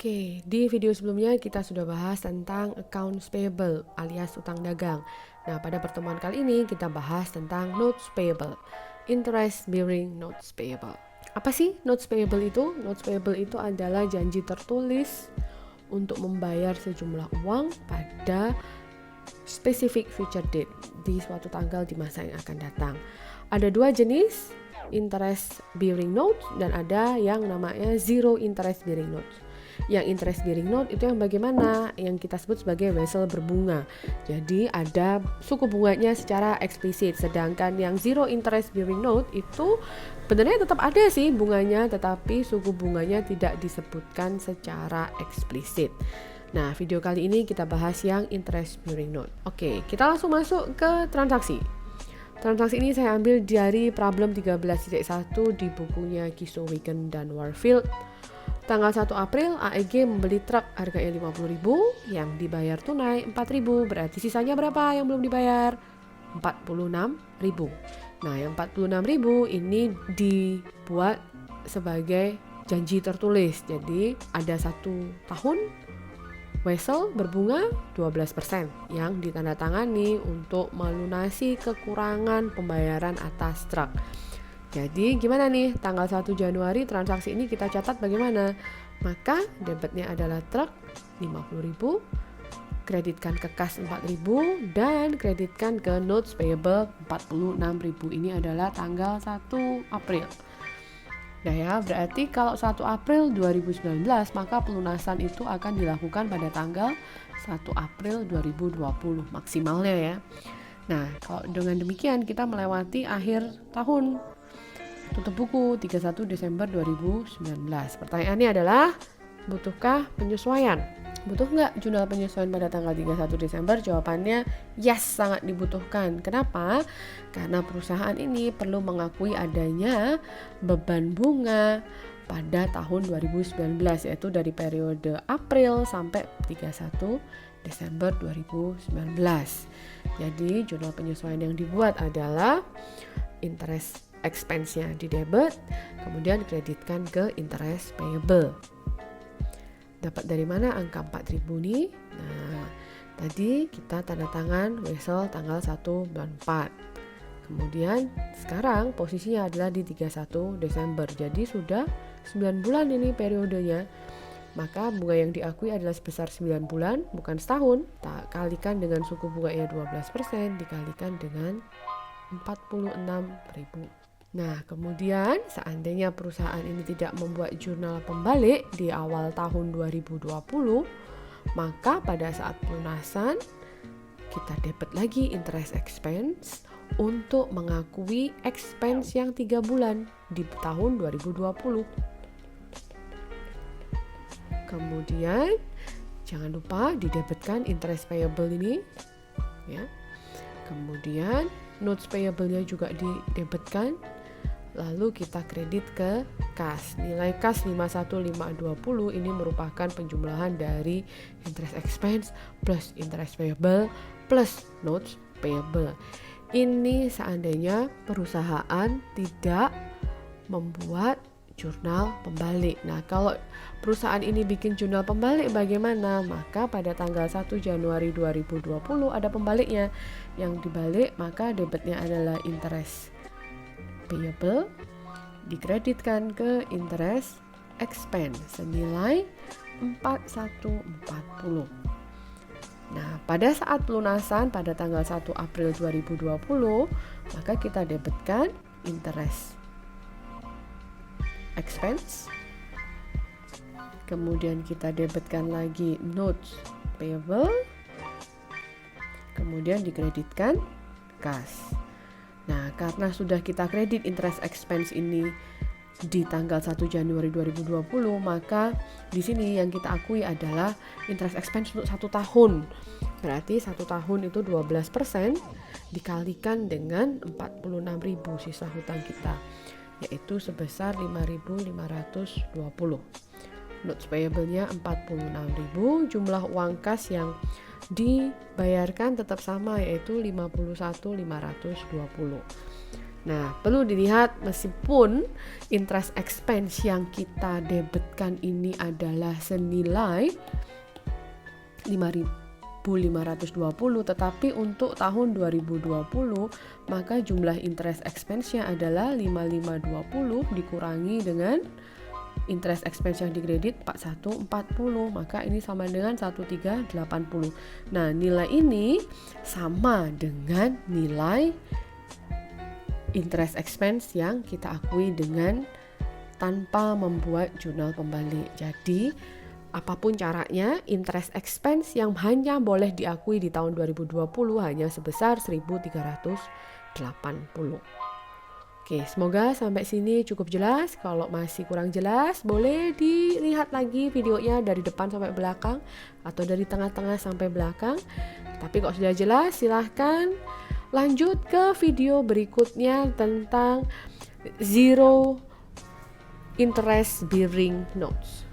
Oke, di video sebelumnya kita sudah bahas tentang accounts payable alias utang dagang. Nah, pada pertemuan kali ini kita bahas tentang notes payable, interest bearing notes payable. Apa sih notes payable itu? Notes payable itu adalah janji tertulis untuk membayar sejumlah uang pada specific future date di suatu tanggal di masa yang akan datang. Ada dua jenis, interest bearing notes dan ada yang namanya zero interest bearing notes. Yang interest bearing note itu yang bagaimana? Yang kita sebut sebagai wesel berbunga. Jadi ada suku bunganya secara eksplisit. Sedangkan yang zero interest bearing note itu sebenarnya tetap ada sih bunganya, tetapi suku bunganya tidak disebutkan secara eksplisit. Nah, video kali ini kita bahas yang interest bearing note. Oke, kita langsung masuk ke transaksi. Transaksi ini saya ambil dari problem 13.1 di bukunya Kiso-Wigan dan Warfield. Tanggal 1 April, AEG membeli truk harganya 50.000, yang dibayar tunai 4.000, berarti sisanya berapa yang belum dibayar? 46.000. Nah, yang 46.000 ini dibuat sebagai janji tertulis. Jadi, ada 1 tahun wesel berbunga 12% yang ditandatangani untuk melunasi kekurangan pembayaran atas truk. Jadi gimana nih, tanggal 1 Januari transaksi ini kita catat bagaimana? Maka debitnya adalah truk 50.000, kreditkan ke kas 4.000, dan kreditkan ke notes payable 46.000. Ini adalah tanggal 1 April. Nah ya, berarti kalau 1 April 2019 maka pelunasan itu akan dilakukan pada tanggal 1 April 2020 maksimalnya ya. Nah, kalau dengan demikian kita melewati akhir tahun. Tutup buku 31 Desember 2019. Pertanyaannya adalah, butuhkah penyesuaian? Butuh nggak jurnal penyesuaian pada tanggal 31 Desember? Jawabannya yes, sangat dibutuhkan. Kenapa? Karena perusahaan ini perlu mengakui adanya beban bunga pada tahun 2019, yaitu dari periode April sampai 31 Desember 2019. Jadi jurnal penyesuaian yang dibuat adalah interest expense-nya di debit, kemudian kreditkan ke interest payable. Dapat dari mana angka 4.000 nih? Nah, tadi kita tanda tangan wesel tanggal 1 bulan 4. Kemudian sekarang posisinya adalah di 31 Desember. Jadi sudah 9 bulan ini periodenya. Maka bunga yang diakui adalah sebesar 9 bulan, bukan setahun. Tak kalikan dengan suku bunganya 12%, dikalikan dengan 46.000. Nah, kemudian seandainya perusahaan ini tidak membuat jurnal pembalik di awal tahun 2020, maka pada saat pelunasan kita debit lagi interest expense untuk mengakui expense yang 3 bulan di tahun 2020. Kemudian jangan lupa didebitkan interest payable ini ya. Kemudian notes payable-nya juga didebitkan. Lalu kita kredit ke kas. Nilai kas 51.520 ini merupakan penjumlahan dari interest expense plus interest payable plus notes payable. Ini seandainya perusahaan tidak membuat jurnal pembalik. Nah, kalau perusahaan ini bikin jurnal pembalik bagaimana? Maka pada tanggal 1 Januari 2020 ada pembaliknya. Yang dibalik maka debitnya adalah interest payable, dikreditkan ke interest expense senilai 4140. Nah, pada saat pelunasan pada tanggal 1 April 2020, maka kita debitkan interest expense, kemudian kita debitkan lagi notes payable, kemudian dikreditkan kas. Nah, karena sudah kita kredit interest expense ini di tanggal 1 Januari 2020, maka di sini yang kita akui adalah interest expense untuk 1 tahun. Berarti 1 tahun itu 12% dikalikan dengan 46.000 sisa hutang kita, yaitu sebesar 5.520. Notes payable-nya 46.000, jumlah uang kas yang dibayarkan tetap sama, yaitu 51.520. Nah, perlu dilihat meskipun interest expense yang kita debitkan ini adalah senilai 5.520, tetapi untuk tahun 2020 maka jumlah interest expense-nya adalah 5.520 dikurangi dengan interest expense yang dikredit 4140, maka ini sama dengan 1380. Nah, nilai ini sama dengan nilai interest expense yang kita akui dengan tanpa membuat jurnal pembalik. Jadi apapun caranya, interest expense yang hanya boleh diakui di tahun 2020 hanya sebesar 1.380. Oke, semoga sampai sini cukup jelas. Kalau masih kurang jelas, boleh dilihat lagi videonya dari depan sampai belakang atau dari tengah-tengah sampai belakang. Tapi kalau sudah jelas, silahkan lanjut ke video berikutnya tentang zero interest bearing notes.